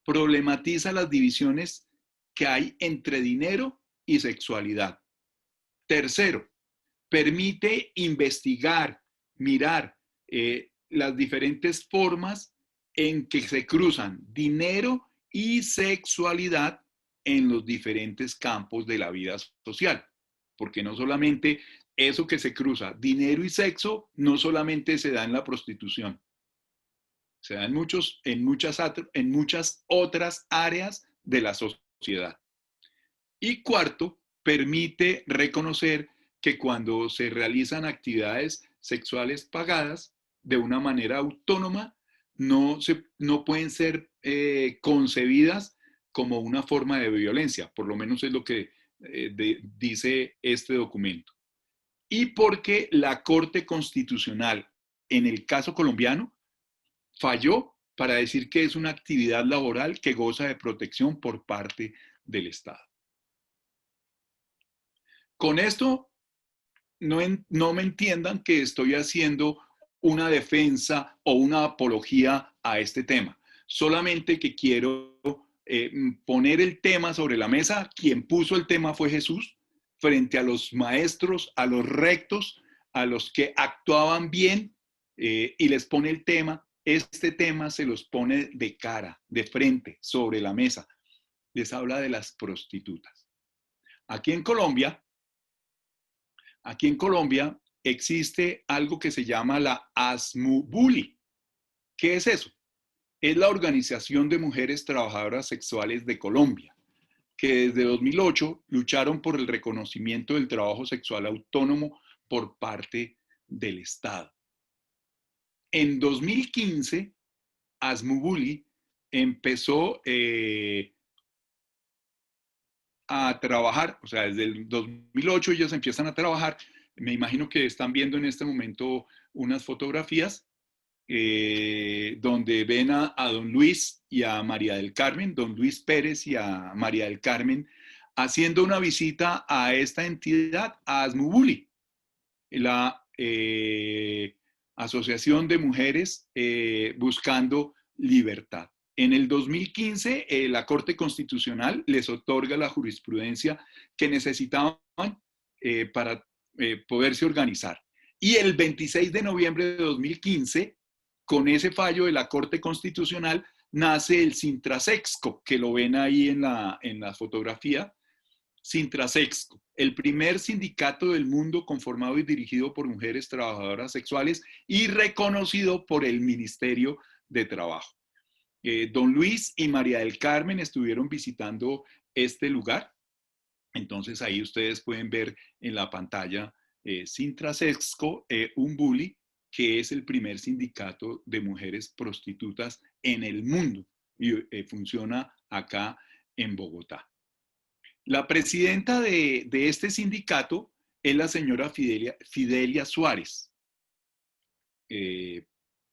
problematiza las divisiones que hay entre dinero y sexualidad. Tercero, permite investigar, mirar las diferentes formas en que se cruzan dinero y sexualidad en los diferentes campos de la vida social. Porque no solamente eso que se cruza, dinero y sexo, no solamente se da en la prostitución. Se da en muchas otras áreas de la sociedad. Y cuarto, permite reconocer que cuando se realizan actividades sexuales pagadas de una manera autónoma, no pueden ser concebidas como una forma de violencia, por lo menos es lo que dice este documento. Y porque la Corte Constitucional, en el caso colombiano, falló para decir que es una actividad laboral que goza de protección por parte del Estado. Con esto, no me entiendan que estoy haciendo una defensa o una apología a este tema. Solamente que quiero poner el tema sobre la mesa. Quien puso el tema fue Jesús, frente a los maestros, a los rectos, a los que actuaban bien, y les pone el tema. Este tema se los pone de cara, de frente, sobre la mesa. Les habla de las prostitutas. Aquí en Colombia existe algo que se llama la ASMUBULI. ¿Qué es eso? Es la Organización de Mujeres Trabajadoras Sexuales de Colombia, que desde 2008 lucharon por el reconocimiento del trabajo sexual autónomo por parte del Estado. En 2015, ASMUBULI empezó a trabajar, o sea, desde el 2008 ellos empiezan a trabajar. Me imagino que están viendo en este momento unas fotografías donde ven a don Luis y a María del Carmen, don Luis Pérez y a María del Carmen, haciendo una visita a esta entidad, a ASMUBULI, la Asociación de Mujeres Buscando Libertad. En el 2015, la Corte Constitucional les otorga la jurisprudencia que necesitaban para poderse organizar. Y el 26 de noviembre de 2015, con ese fallo de la Corte Constitucional, nace el Sintrasexco, que lo ven ahí en la fotografía. Sintrasexco, el primer sindicato del mundo conformado y dirigido por mujeres trabajadoras sexuales y reconocido por el Ministerio de Trabajo. Don Luis y María del Carmen estuvieron visitando este lugar Entonces ahí ustedes pueden ver en la pantalla Sintrasexco Umbuli, que es el primer sindicato de mujeres prostitutas en el mundo y funciona acá en Bogotá. La presidenta de este sindicato es la señora Fidelia Suárez, eh,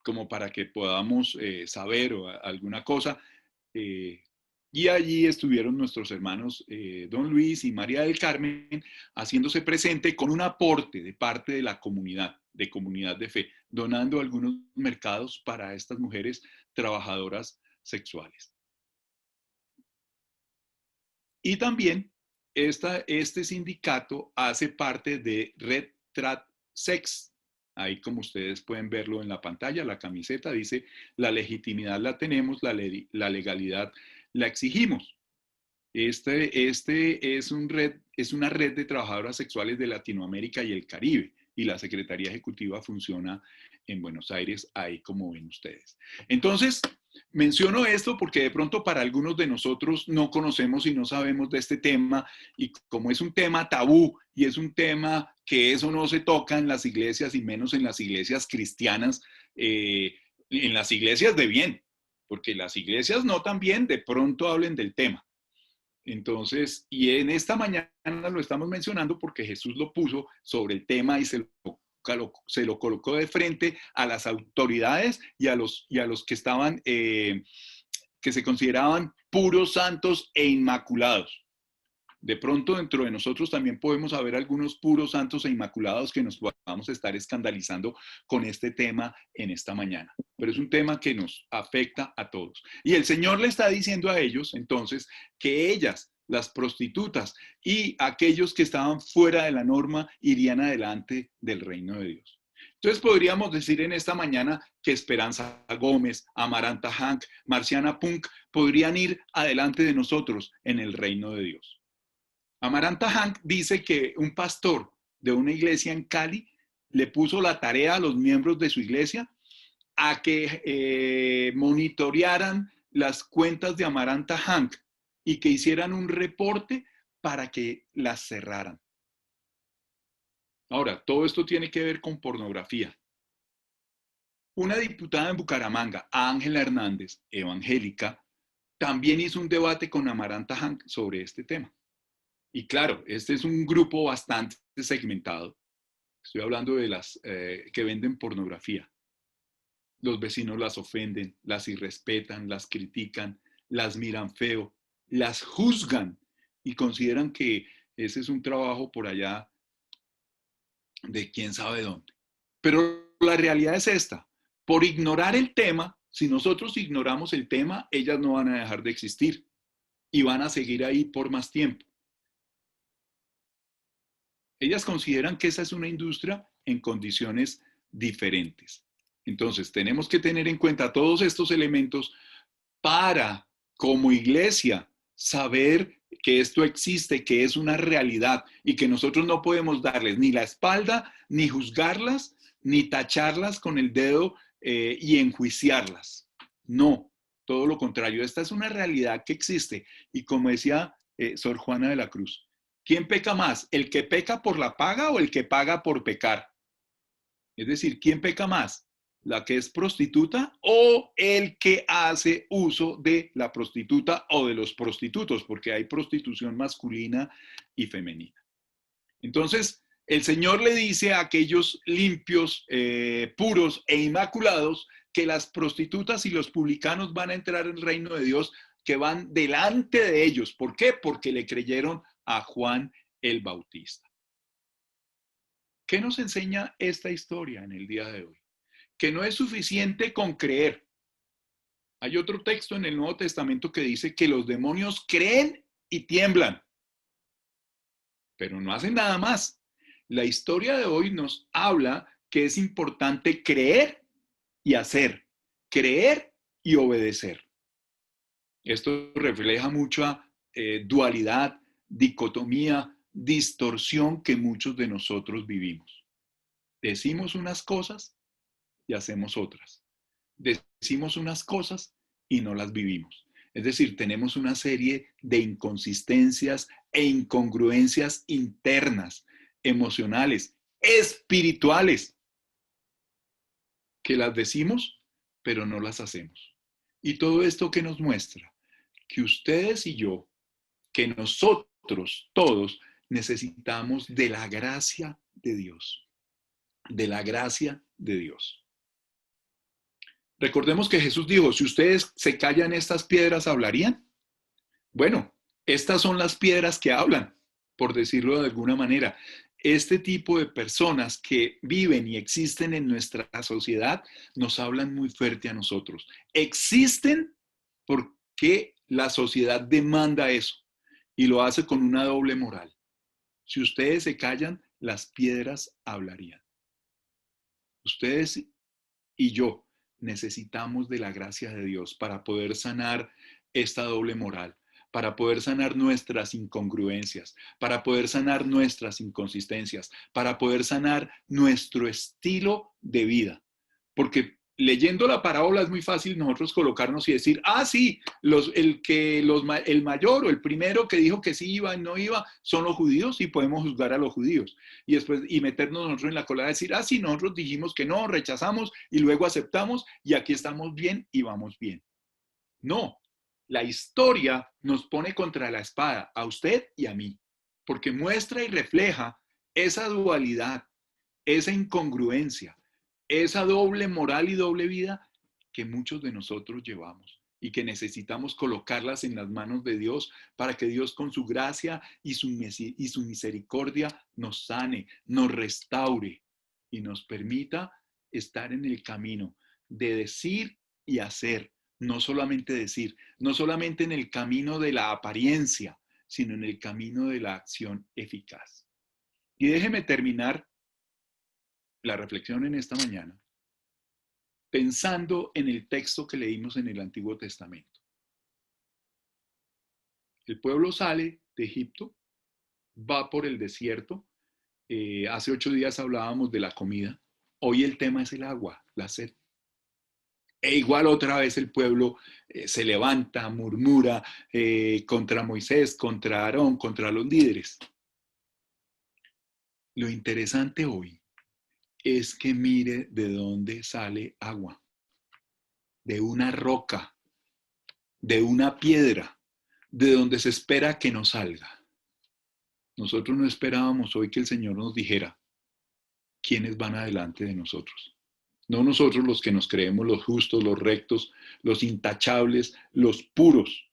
como para que podamos saber alguna cosa. Eh, y allí estuvieron nuestros hermanos Don Luis y María del Carmen haciéndose presente con un aporte de parte de comunidad de fe, donando algunos mercados para estas mujeres trabajadoras sexuales. Y también este sindicato hace parte de Red Trad Sex. Ahí como ustedes pueden verlo en la pantalla, la camiseta dice, la legitimidad la tenemos, la legalidad la exigimos. Este es una red de trabajadoras sexuales de Latinoamérica y el Caribe, y la Secretaría Ejecutiva funciona en Buenos Aires, ahí como ven ustedes. Entonces, menciono esto porque de pronto para algunos de nosotros no conocemos y no sabemos de este tema, y como es un tema tabú y es un tema que eso no se toca en las iglesias y menos en las iglesias cristianas, en las iglesias de bien, porque las iglesias no tan bien de pronto hablen del tema. Entonces, y en esta mañana lo estamos mencionando porque Jesús lo puso sobre el tema y se lo colocó de frente a las autoridades y a los que estaban, que se consideraban puros, santos e inmaculados. De pronto dentro de nosotros también podemos haber algunos puros, santos e inmaculados que nos podamos estar escandalizando con este tema en esta mañana. Pero es un tema que nos afecta a todos. Y el Señor le está diciendo a ellos entonces que ellas, las prostitutas y aquellos que estaban fuera de la norma irían adelante del reino de Dios. Entonces podríamos decir en esta mañana que Esperanza Gómez, Amaranta Hank, Marciana Punk podrían ir adelante de nosotros en el reino de Dios. Amaranta Hank dice que un pastor de una iglesia en Cali le puso la tarea a los miembros de su iglesia a que monitorearan las cuentas de Amaranta Hank y que hicieran un reporte para que las cerraran. Ahora, todo esto tiene que ver con pornografía. Una diputada en Bucaramanga, Ángela Hernández, evangélica, también hizo un debate con Amaranta Hank sobre este tema. Y claro, este es un grupo bastante segmentado. Estoy hablando de las que venden pornografía. Los vecinos las ofenden, las irrespetan, las critican, las miran feo, las juzgan y consideran que ese es un trabajo por allá de quién sabe dónde. Pero la realidad es esta. Por ignorar el tema, si nosotros ignoramos el tema, ellas no van a dejar de existir y van a seguir ahí por más tiempo. Ellas consideran que esa es una industria en condiciones diferentes. Entonces, tenemos que tener en cuenta todos estos elementos para, como iglesia, saber que esto existe, que es una realidad y que nosotros no podemos darles ni la espalda, ni juzgarlas, ni tacharlas con el dedo y enjuiciarlas. No, todo lo contrario. Esta es una realidad que existe y como decía Sor Juana de la Cruz, ¿quién peca más? ¿El que peca por la paga o el que paga por pecar? Es decir, ¿quién peca más? ¿La que es prostituta o el que hace uso de la prostituta o de los prostitutos? Porque hay prostitución masculina y femenina. Entonces, el Señor le dice a aquellos limpios, puros e inmaculados que las prostitutas y los publicanos van a entrar en el reino de Dios, que van delante de ellos. ¿Por qué? Porque le creyeron a Juan el Bautista. ¿Qué nos enseña esta historia en el día de hoy? Que no es suficiente con creer. Hay otro texto en el Nuevo Testamento que dice que los demonios creen y tiemblan, pero no hacen nada más. La historia de hoy nos habla que es importante creer y hacer, creer y obedecer. Esto refleja mucha dualidad, dicotomía, distorsión que muchos de nosotros vivimos. Decimos unas cosas y hacemos otras. Decimos unas cosas y no las vivimos. Es decir, tenemos una serie de inconsistencias e incongruencias internas, emocionales, espirituales, que las decimos, pero no las hacemos. Y todo esto que nos muestra que ustedes y yo, que nosotros todos necesitamos de la gracia de Dios, de la gracia de Dios. Recordemos que Jesús dijo, si ustedes se callan estas piedras, ¿hablarían? Bueno, estas son las piedras que hablan, por decirlo de alguna manera. Este tipo de personas que viven y existen en nuestra sociedad nos hablan muy fuerte a nosotros. Existen porque la sociedad demanda eso y lo hace con una doble moral. Si ustedes se callan, las piedras hablarían. Ustedes y yo necesitamos de la gracia de Dios para poder sanar esta doble moral, para poder sanar nuestras incongruencias, para poder sanar nuestras inconsistencias, para poder sanar nuestro estilo de vida. Porque leyendo la parábola es muy fácil nosotros colocarnos y decir, sí, el mayor o el primero que dijo que sí iba y no iba son los judíos y podemos juzgar a los judíos. Y después meternos nosotros en la cola de decir, sí, nosotros dijimos que no, rechazamos y luego aceptamos y aquí estamos bien y vamos bien. No, la historia nos pone contra la espada, a usted y a mí, porque muestra y refleja esa dualidad, esa incongruencia, esa doble moral y doble vida que muchos de nosotros llevamos y que necesitamos colocarlas en las manos de Dios para que Dios con su gracia y su misericordia nos sane, nos restaure y nos permita estar en el camino de decir y hacer, no solamente decir, no solamente en el camino de la apariencia, sino en el camino de la acción eficaz. Y déjeme terminar la reflexión en esta mañana pensando en el texto que leímos en el Antiguo Testamento. El pueblo sale de Egipto, va por el desierto. Hace 8 días hablábamos de la comida. Hoy el tema es el agua, la sed. E igual otra vez el pueblo se levanta, murmura contra Moisés, contra Aarón, contra los líderes. Lo interesante hoy es que mire de dónde sale agua. De una roca, de una piedra, de donde se espera que no salga. Nosotros no esperábamos hoy que el Señor nos dijera quiénes van adelante de nosotros. No nosotros los que nos creemos los justos, los rectos, los intachables, los puros,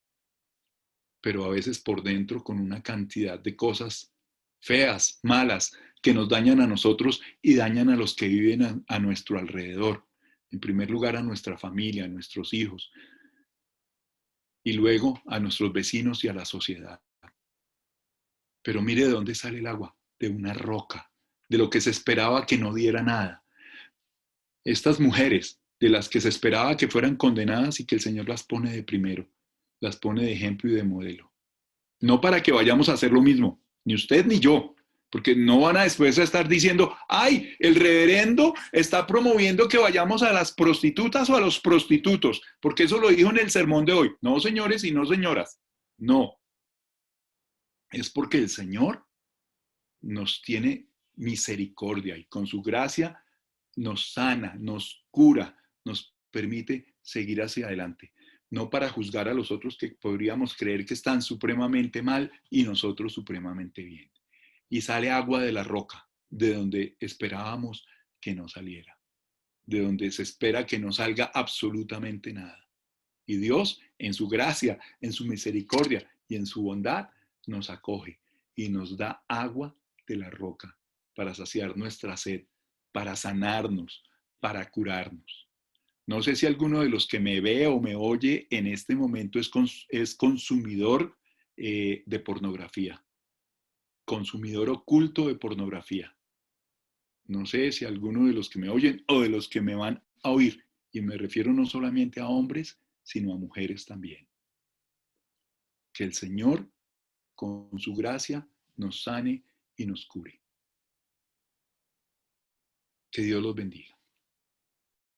pero a veces por dentro con una cantidad de cosas feas, malas, que nos dañan a nosotros y dañan a los que viven a nuestro alrededor. En primer lugar a nuestra familia, a nuestros hijos, y luego a nuestros vecinos y a la sociedad. Pero mire de dónde sale el agua, de una roca, de lo que se esperaba que no diera nada. Estas mujeres, de las que se esperaba que fueran condenadas y que el Señor las pone de primero, las pone de ejemplo y de modelo. No para que vayamos a hacer lo mismo, ni usted ni yo, porque no van a después a estar diciendo, el reverendo está promoviendo que vayamos a las prostitutas o a los prostitutos, porque eso lo dijo en el sermón de hoy. No, señores y no, señoras. No. Es porque el Señor nos tiene misericordia y con su gracia nos sana, nos cura, nos permite seguir hacia adelante. No para juzgar a los otros que podríamos creer que están supremamente mal y nosotros supremamente bien. Y sale agua de la roca, de donde esperábamos que no saliera, de donde se espera que no salga absolutamente nada. Y Dios, en su gracia, en su misericordia y en su bondad, nos acoge y nos da agua de la roca para saciar nuestra sed, para sanarnos, para curarnos. No sé si alguno de los que me ve o me oye en este momento es consumidor de pornografía, consumidor oculto de pornografía. No sé si alguno de los que me oyen o de los que me van a oír, y me refiero no solamente a hombres, sino a mujeres también. Que el Señor, con su gracia, nos sane y nos cure. Que Dios los bendiga.